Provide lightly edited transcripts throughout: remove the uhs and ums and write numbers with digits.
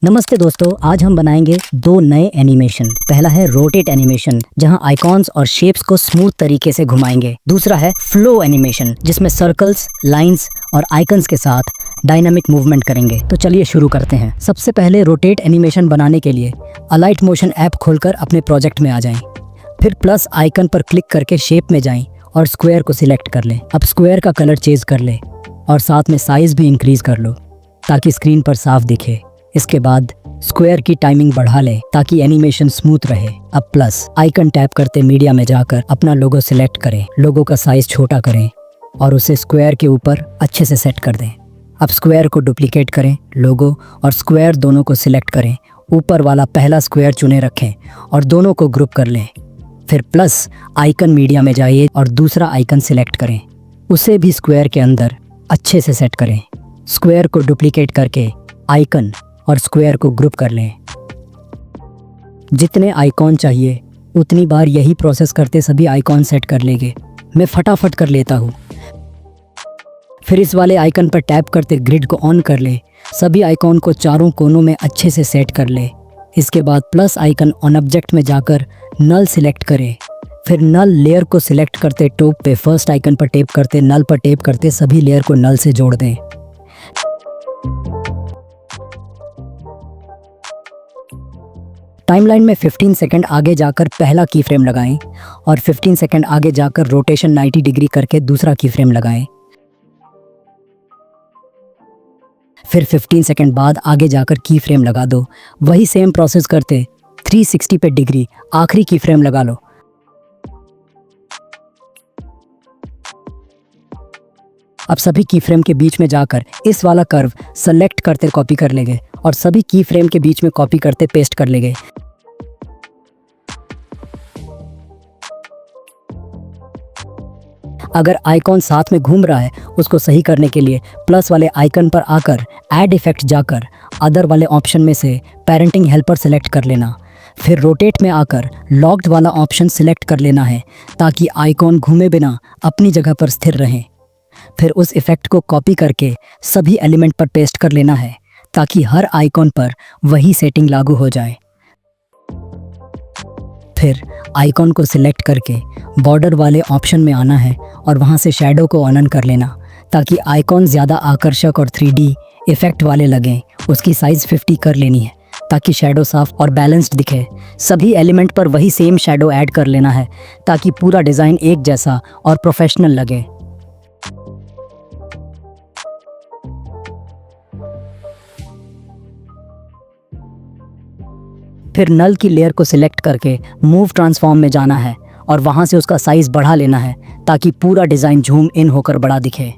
नमस्ते दोस्तों, आज हम बनाएंगे दो नए एनिमेशन। पहला है रोटेट एनिमेशन, जहां आइकॉन्स और शेप्स को स्मूथ तरीके से घुमाएंगे। दूसरा है फ्लो एनिमेशन, जिसमें सर्कल्स, लाइंस और आइकन्स के साथ डायनामिक मूवमेंट करेंगे। तो चलिए शुरू करते हैं। सबसे पहले रोटेट एनिमेशन बनाने के लिए अलाइट मोशन ऐप खोलकर अपने प्रोजेक्ट में आ जाएं। फिर प्लस आइकन पर क्लिक करके शेप में जाएं और स्क्वायर को सिलेक्ट कर लें। अब स्क्वायर का कलर चेंज कर लें और साथ में साइज भी इंक्रीज कर लो ताकि स्क्रीन पर साफ दिखे। इसके बाद स्क्वायर की टाइमिंग बढ़ा लें ताकि एनिमेशन स्मूथ रहे। अब प्लस आइकन टैप करते मीडिया में जाकर अपना लोगो सिलेक्ट करें। लोगो का साइज छोटा करें और उसे स्क्वायर के ऊपर अच्छे से सेट कर दें। अब स्क्वायर को डुप्लीकेट करें, लोगो और स्क्वायर दोनों को सिलेक्ट करें। ऊपर वाला पहला स्क्वायर चुने रखें और दोनों को ग्रुप कर लें। फिर प्लस आइकन मीडिया में जाइए और दूसरा आइकन सिलेक्ट करें, उसे भी स्क्वायर के अंदर अच्छे से सेट करें। स्क्वायर को डुप्लीकेट करके आइकन और स्क्वायर को ग्रुप कर लें। जितने आइकॉन चाहिए उतनी बार यही प्रोसेस करते सभी आइकॉन सेट कर लेंगे। मैं फटाफट कर लेता हूँ। फिर इस वाले आइकन पर टैप करते ग्रिड को ऑन कर ले। सभी आइकॉन को चारों कोनों में अच्छे से सेट कर ले। इसके बाद प्लस आइकन ऑन ऑब्जेक्ट में जाकर नल सिलेक्ट करें। फिर नल लेयर को सिलेक्ट करते टॉप पे फर्स्ट आइकन पर टैप करते नल पर टैप करते सभी लेयर को नल से जोड़ दें। टाइमलाइन में 15 सेकंड आगे जाकर पहला की फ्रेम लगाएं और 15 सेकंड आगे जाकर रोटेशन 90 डिग्री करके दूसरा की फ्रेम लगाएं। फिर 15 सेकंड बाद आगे जाकर की फ्रेम लगा दो। वही सेम प्रोसेस करते 360 पे डिग्री आखिरी की फ्रेम लगा लो। अब सभी की फ्रेम के बीच में जाकर इस वाला कर्व सेलेक्ट करते कॉपी कर लेंगे और सभी की फ्रेम के बीच में कॉपी करते पेस्ट कर लेंगे। अगर आइकॉन साथ में घूम रहा है उसको सही करने के लिए प्लस वाले आइकन पर आकर ऐड इफेक्ट जाकर अदर वाले ऑप्शन में से पेरेंटिंग हेल्पर सेलेक्ट कर लेना। फिर रोटेट में आकर लॉक्ड वाला ऑप्शन सिलेक्ट कर लेना है ताकि आइकॉन घूमे बिना अपनी जगह पर स्थिर रहें। फिर उस इफेक्ट को कॉपी करके सभी एलिमेंट पर पेस्ट कर लेना है ताकि हर आइकॉन पर वही सेटिंग लागू हो जाए। फिर आइकॉन को सिलेक्ट करके बॉर्डर वाले ऑप्शन में आना है और वहां से शैडो को ऑन कर लेना ताकि आइकॉन ज़्यादा आकर्षक और 3D इफेक्ट वाले लगें। उसकी साइज़ 50 कर लेनी है ताकि शैडो साफ और बैलेंस्ड दिखे। सभी एलिमेंट पर वही सेम शैडो ऐड कर लेना है ताकि पूरा डिज़ाइन एक जैसा और प्रोफेशनल लगे। फिर नल की लेयर को सिलेक्ट करके मूव ट्रांसफॉर्म में जाना है और वहां से उसका साइज बढ़ा लेना है ताकि पूरा डिज़ाइन झूम इन होकर बड़ा दिखे।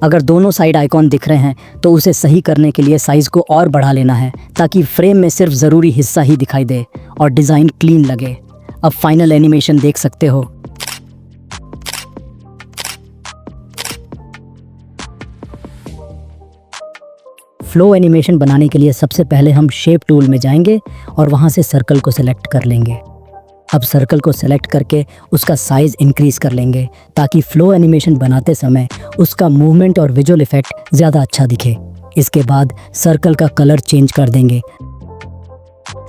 अगर दोनों साइड आइकॉन दिख रहे हैं तो उसे सही करने के लिए साइज को और बढ़ा लेना है ताकि फ्रेम में सिर्फ ज़रूरी हिस्सा ही दिखाई दे और डिज़ाइन क्लीन लगे। अब फाइनल एनिमेशन देख सकते हो। फ्लो एनिमेशन बनाने के लिए सबसे पहले हम शेप टूल में जाएंगे और वहां से सर्कल को सिलेक्ट कर लेंगे। अब सर्कल को सिलेक्ट करके उसका साइज़ इंक्रीज़ कर लेंगे ताकि फ्लो एनिमेशन बनाते समय उसका मूवमेंट और विजुअल इफेक्ट ज़्यादा अच्छा दिखे। इसके बाद सर्कल का कलर चेंज कर देंगे।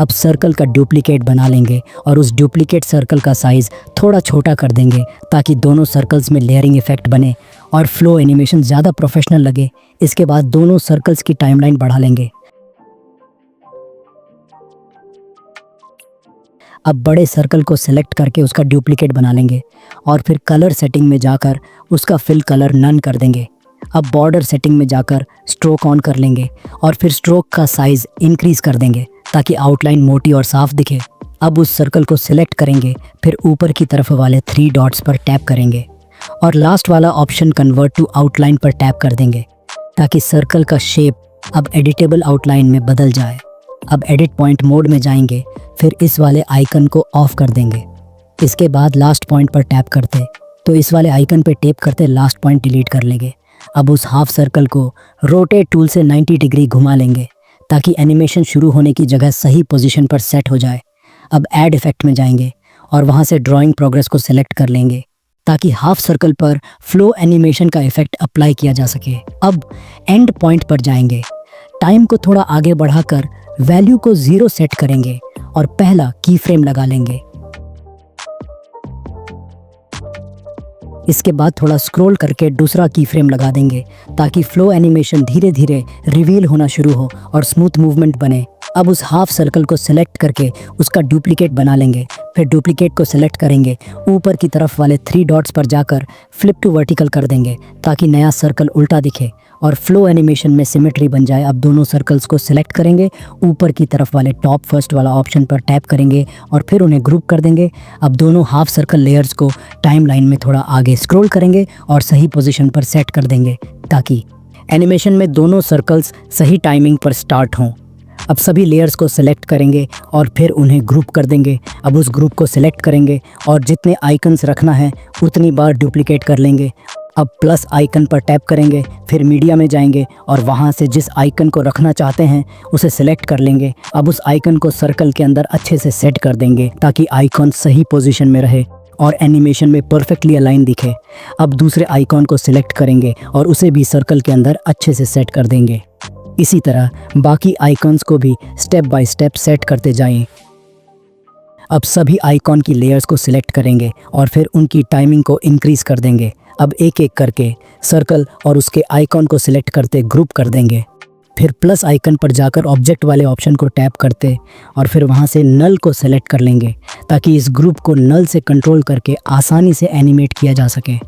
अब सर्कल का डुप्लीकेट बना लेंगे और उस डुप्लीकेट सर्कल का साइज़ थोड़ा छोटा कर देंगे ताकि दोनों सर्कल्स में लेयरिंग इफेक्ट बने और फ्लो एनिमेशन ज़्यादा प्रोफेशनल लगे। इसके बाद दोनों सर्कल्स की टाइमलाइन बढ़ा लेंगे। अब बड़े सर्कल को सिलेक्ट करके उसका डुप्लीकेट बना लेंगे और फिर कलर सेटिंग में जाकर उसका फिल कलर नन कर देंगे। अब बॉर्डर सेटिंग में जाकर स्ट्रोक ऑन कर लेंगे और फिर स्ट्रोक का साइज़ इंक्रीज़ कर देंगे ताकि आउटलाइन मोटी और साफ दिखे। अब उस सर्कल को सिलेक्ट करेंगे, फिर ऊपर की तरफ वाले 3 डॉट्स पर टैप करेंगे और लास्ट वाला ऑप्शन कन्वर्ट टू आउटलाइन पर टैप कर देंगे ताकि सर्कल का शेप अब एडिटेबल आउटलाइन में बदल जाए। अब एडिट पॉइंट मोड में जाएंगे, फिर इस वाले आइकन को ऑफ कर देंगे। इसके बाद लास्ट पॉइंट पर टैप करते तो इस वाले आइकन पर टैप करते लास्ट पॉइंट डिलीट कर लेंगे। अब उस हाफ सर्कल को रोटेट टूल से 90 डिग्री घुमा लेंगे ताकि एनिमेशन शुरू होने की जगह सही पोजीशन पर सेट हो जाए। अब ऐड इफेक्ट में जाएंगे और वहां से ड्राइंग प्रोग्रेस को सिलेक्ट कर लेंगे ताकि हाफ सर्कल पर फ्लो एनिमेशन का इफेक्ट अप्लाई किया जा सके। अब एंड पॉइंट पर जाएंगे, टाइम को थोड़ा आगे बढ़ाकर वैल्यू को 0 सेट करेंगे और पहला की फ्रेम लगा लेंगे। इसके बाद थोड़ा स्क्रॉल करके दूसरा की फ्रेम लगा देंगे ताकि फ्लो एनिमेशन धीरे धीरे रिवील होना शुरू हो और स्मूथ मूवमेंट बने। अब उस हाफ सर्कल को सिलेक्ट करके उसका डुप्लीकेट बना लेंगे। फिर डुप्लीकेट को सिलेक्ट करेंगे, ऊपर की तरफ वाले 3 डॉट्स पर जाकर फ्लिप टू वर्टिकल कर देंगे ताकि नया सर्कल उल्टा दिखे और फ्लो एनिमेशन में सिमेट्री बन जाए। अब दोनों सर्कल्स को सिलेक्ट करेंगे, ऊपर की तरफ वाले टॉप फर्स्ट वाला ऑप्शन पर टैप करेंगे और फिर उन्हें ग्रुप कर देंगे। अब दोनों हाफ सर्कल लेयर्स को टाइमलाइन में थोड़ा आगे स्क्रॉल करेंगे और सही पोजीशन पर सेट कर देंगे ताकि एनिमेशन में दोनों सर्कल्स सही टाइमिंग पर स्टार्ट हों। अब सभी लेयर्स को सिलेक्ट करेंगे और फिर उन्हें ग्रुप कर देंगे। अब उस ग्रुप को सिलेक्ट करेंगे और जितने आइकन्स रखना है उतनी बार डुप्लीकेट कर लेंगे। अब प्लस आइकन पर टैप करेंगे, फिर मीडिया में जाएंगे और वहां से जिस आइकन को रखना चाहते हैं उसे सिलेक्ट कर लेंगे। अब उस आइकन को सर्कल के अंदर अच्छे से सेट कर देंगे ताकि आइकन सही पोजीशन में रहे और एनिमेशन में परफेक्टली अलाइन दिखे। अब दूसरे आइकन को सिलेक्ट करेंगे और उसे भी सर्कल के अंदर अच्छे से सेट कर देंगे। इसी तरह बाकी आइकन्स को भी स्टेप बाय स्टेप सेट करते जाएं। अब सभी आइकॉन की लेयर्स को सिलेक्ट करेंगे और फिर उनकी टाइमिंग को इंक्रीज कर देंगे। अब एक एक करके सर्कल और उसके आइकॉन को सिलेक्ट करते ग्रुप कर देंगे। फिर प्लस आइकन पर जाकर ऑब्जेक्ट वाले ऑप्शन को टैप करते और फिर वहां से नल को सिलेक्ट कर लेंगे ताकि इस ग्रुप को नल से कंट्रोल करके आसानी से एनिमेट किया जा सके।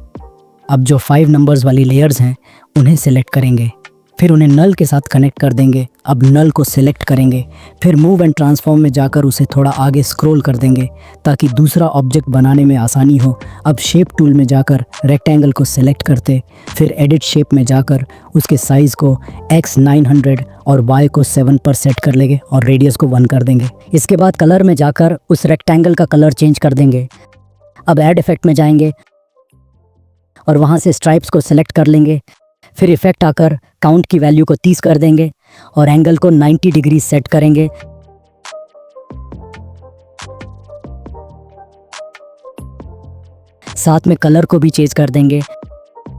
अब जो 5 नंबर्स वाली लेयर्स हैं उन्हें सिलेक्ट करेंगे, फिर उन्हें नल के साथ कनेक्ट कर देंगे। अब नल को सिलेक्ट करेंगे, फिर मूव एंड ट्रांसफॉर्म में जाकर उसे थोड़ा आगे स्क्रॉल कर देंगे ताकि दूसरा ऑब्जेक्ट बनाने में आसानी हो। अब शेप टूल में जाकर रेक्टेंगल को सिलेक्ट करते, फिर एडिट शेप में जाकर उसके साइज़ को x 900 और y को 7 पर सेट कर लेंगे और रेडियस को 1 कर देंगे। इसके बाद कलर में जाकर उस रेक्टेंगल का कलर चेंज कर देंगे। अब ऐड इफेक्ट में जाएंगे और वहाँ से स्ट्राइप्स को सिलेक्ट कर लेंगे, फिर इफेक्ट आकर काउंट की वैल्यू को 30 कर देंगे और एंगल को 90 डिग्री सेट करेंगे। साथ में कलर को भी चेंज कर देंगे।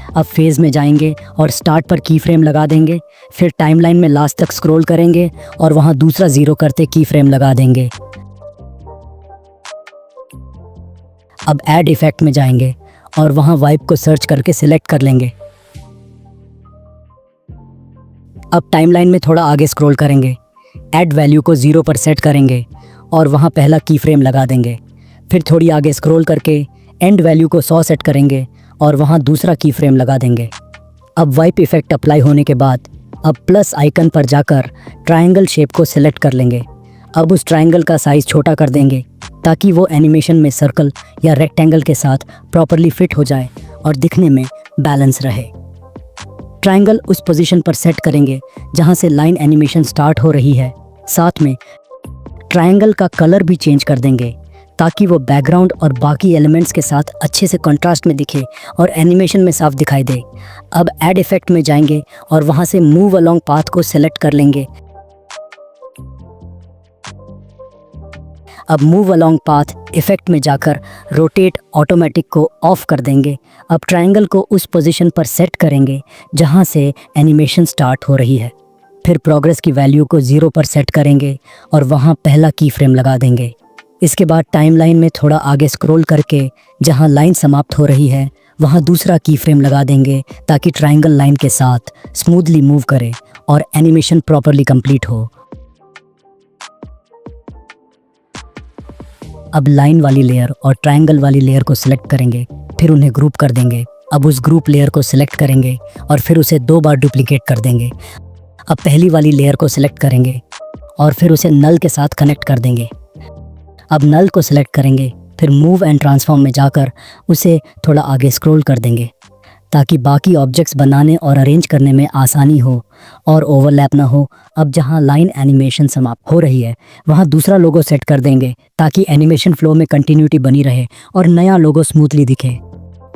अब फेज में जाएंगे और स्टार्ट पर की फ्रेम लगा देंगे, फिर टाइमलाइन में लास्ट तक स्क्रॉल करेंगे और वहां दूसरा 0 करते की फ्रेम लगा देंगे। अब ऐड इफेक्ट में जाएंगे और वहां वाइप को सर्च करके सिलेक्ट कर लेंगे। अब टाइमलाइन में थोड़ा आगे स्क्रॉल करेंगे, ऐड वैल्यू को 0 पर सेट करेंगे और वहां पहला की फ्रेम लगा देंगे। फिर थोड़ी आगे स्क्रॉल करके एंड वैल्यू को 100 सेट करेंगे और वहां दूसरा की फ्रेम लगा देंगे। अब वाइप इफेक्ट अप्लाई होने के बाद अब प्लस आइकन पर जाकर ट्रायंगल शेप को सिलेक्ट कर लेंगे। अब उस ट्रायंगल का साइज़ छोटा कर देंगे ताकि वो एनिमेशन में सर्कल या रेक्टेंगल के साथ प्रॉपरली फिट हो जाए और दिखने में बैलेंस रहे। ट्रायंगल उस पोजीशन पर सेट करेंगे जहां से लाइन एनिमेशन स्टार्ट हो रही है। साथ में ट्रायंगल का कलर भी चेंज कर देंगे ताकि वो बैकग्राउंड और बाकी एलिमेंट्स के साथ अच्छे से कंट्रास्ट में दिखे और एनिमेशन में साफ दिखाई दे। अब ऐड इफेक्ट में जाएंगे और वहां से मूव अलोंग पाथ को सेलेक्ट कर लेंगे। अब मूव अलोंग पाथ इफेक्ट में जाकर रोटेट ऑटोमेटिक को ऑफ कर देंगे। अब ट्रायंगल को उस पोजीशन पर सेट करेंगे जहां से एनिमेशन स्टार्ट हो रही है। फिर प्रोग्रेस की वैल्यू को 0 पर सेट करेंगे और वहां पहला की फ्रेम लगा देंगे। इसके बाद टाइमलाइन में थोड़ा आगे स्क्रॉल करके जहां लाइन समाप्त हो रही है वहां दूसरा की फ्रेम लगा देंगे ताकि ट्रायंगल लाइन के साथ स्मूथली मूव करे और एनिमेशन प्रॉपरली कंप्लीट हो। अब लाइन वाली लेयर और ट्रायंगल वाली लेयर को सिलेक्ट करेंगे, फिर उन्हें ग्रुप कर देंगे। अब उस ग्रुप लेयर को सिलेक्ट करेंगे और फिर उसे 2 बार डुप्लीकेट कर देंगे। अब पहली वाली लेयर को सिलेक्ट करेंगे और फिर उसे नल के साथ कनेक्ट कर देंगे। अब नल को सिलेक्ट करेंगे, फिर मूव एंड ट्रांसफॉर्म में जाकर उसे थोड़ा आगे स्क्रॉल कर देंगे ताकि बाकी ऑब्जेक्ट्स बनाने और अरेंज करने में आसानी हो और ओवरलैप ना हो। अब जहां लाइन एनिमेशन समाप्त हो रही है वहां दूसरा लोगो सेट कर देंगे ताकि एनिमेशन फ्लो में कंटिन्यूटी बनी रहे और नया लोगो स्मूथली दिखे।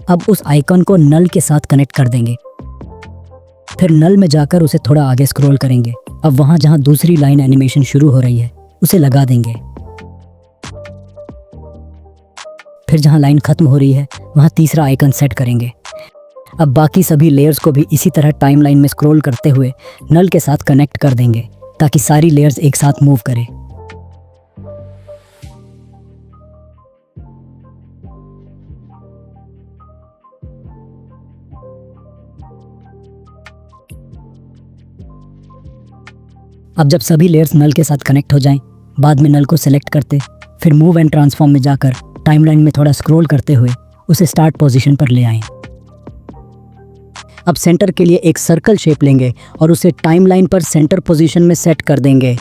अब उस आइकन को नल के साथ कनेक्ट कर देंगे, फिर नल में जाकर उसे थोड़ा आगे स्क्रॉल करेंगे। अब वहां जहां दूसरी लाइन एनिमेशन शुरू हो रही है उसे लगा देंगे, फिर जहां लाइन खत्म हो रही है वहां तीसरा आइकन सेट करेंगे। अब बाकी सभी लेयर्स को भी इसी तरह टाइमलाइन में स्क्रॉल करते हुए नल के साथ कनेक्ट कर देंगे ताकि सारी लेयर्स एक साथ मूव करें। अब जब सभी लेयर्स नल के साथ कनेक्ट हो जाएं, बाद में नल को सिलेक्ट करते, फिर मूव एंड ट्रांसफॉर्म में जाकर टाइमलाइन में थोड़ा स्क्रॉल करते हुए उसे स्टार्ट पोजीशन पर ले आएं। अब सेंटर के लिए एक सर्कल शेप लेंगे और उसे टाइमलाइन पर सेंटर पोजीशन में सेट कर देंगे।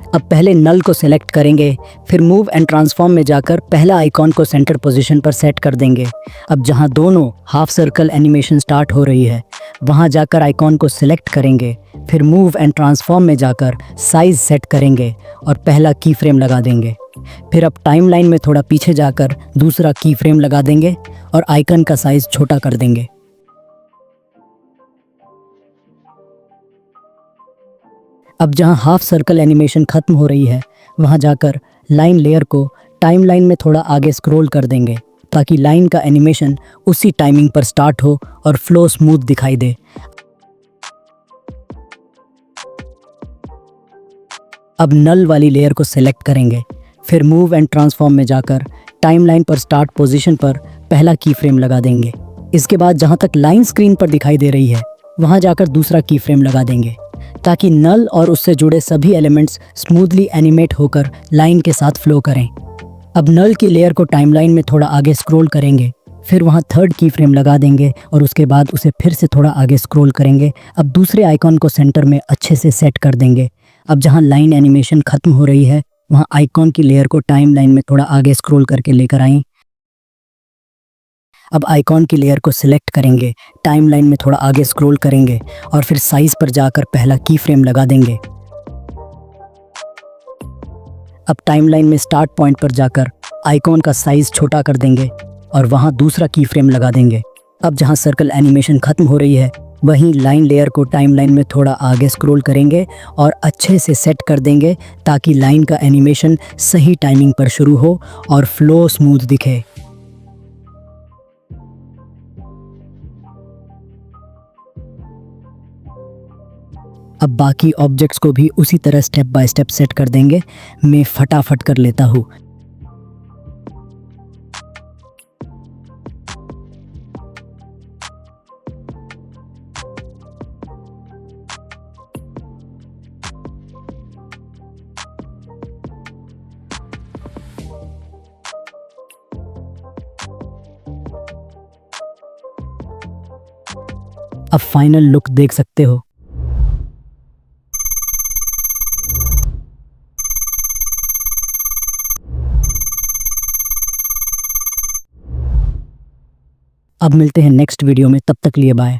अब पहले नल को सेलेक्ट करेंगे, फिर मूव एंड ट्रांसफॉर्म में जाकर पहला आइकॉन को सेंटर पोजीशन पर सेट कर देंगे। अब जहां दोनों हाफ सर्कल एनिमेशन स्टार्ट हो रही है, वहां जाकर आइकॉन को सिलेक्ट करेंगे, फिर मूव एंड ट्रांसफॉर्म में जाकर साइज सेट करेंगे और पहला की फ्रेम लगा देंगे। फिर अब टाइमलाइन में थोड़ा पीछे जाकर दूसरा की फ्रेम लगा देंगे और आइकन का साइज छोटा कर देंगे। अब जहां हाफ सर्कल एनिमेशन खत्म हो रही है, वहां जाकर लाइन लेयर को टाइमलाइन में थोड़ा आगे स्क्रॉल कर देंगे ताकि लाइन का एनिमेशन उसी टाइमिंग पर स्टार्ट हो और फ्लो स्मूथ दिखाई दे। अब नल वाली लेयर को सेलेक्ट करेंगे, फिर मूव एंड ट्रांसफॉर्म में जाकर टाइमलाइन पर स्टार्ट पोजीशन पर पहला की फ्रेम लगा देंगे। इसके बाद जहां तक लाइन स्क्रीन पर दिखाई दे रही है, वहां जाकर दूसरा की फ्रेम लगा देंगे ताकि नल और उससे जुड़े सभी एलिमेंट्स स्मूथली एनिमेट होकर लाइन के साथ फ्लो करें। अब नल की लेयर को टाइमलाइन में थोड़ा आगे स्क्रॉल करेंगे, फिर वहां थर्ड की फ्रेम लगा देंगे और उसके बाद उसे फिर से थोड़ा आगे स्क्रॉल करेंगे। अब दूसरे आइकॉन को सेंटर में अच्छे से सेट कर देंगे। अब जहां लाइन एनिमेशन खत्म हो रही है, वहां आइकॉन की लेयर को टाइमलाइन में थोड़ा आगे स्क्रॉल करके लेकर आएं। अब आइकॉन की लेयर को सिलेक्ट करेंगे, टाइमलाइन में थोड़ा आगे स्क्रॉल करेंगे और फिर साइज पर जाकर पहला की फ्रेम लगा देंगे। अब टाइमलाइन में स्टार्ट पॉइंट पर जाकर आइकॉन का साइज छोटा कर देंगे और वहां दूसरा की फ्रेम लगा देंगे। अब जहां सर्कल एनिमेशन खत्म हो रही है, वहीं लाइन लेयर को टाइमलाइन में थोड़ा आगे स्क्रॉल करेंगे और अच्छे से सेट कर देंगे ताकि लाइन का एनिमेशन सही टाइमिंग पर शुरू हो और फ्लो स्मूथ दिखे। अब बाकी ऑब्जेक्ट्स को भी उसी तरह स्टेप बाय स्टेप सेट कर देंगे। मैं फटाफट कर लेता हूँ। अब फाइनल लुक देख सकते हो। अब मिलते हैं नेक्स्ट वीडियो में, तब तक लिए बाय।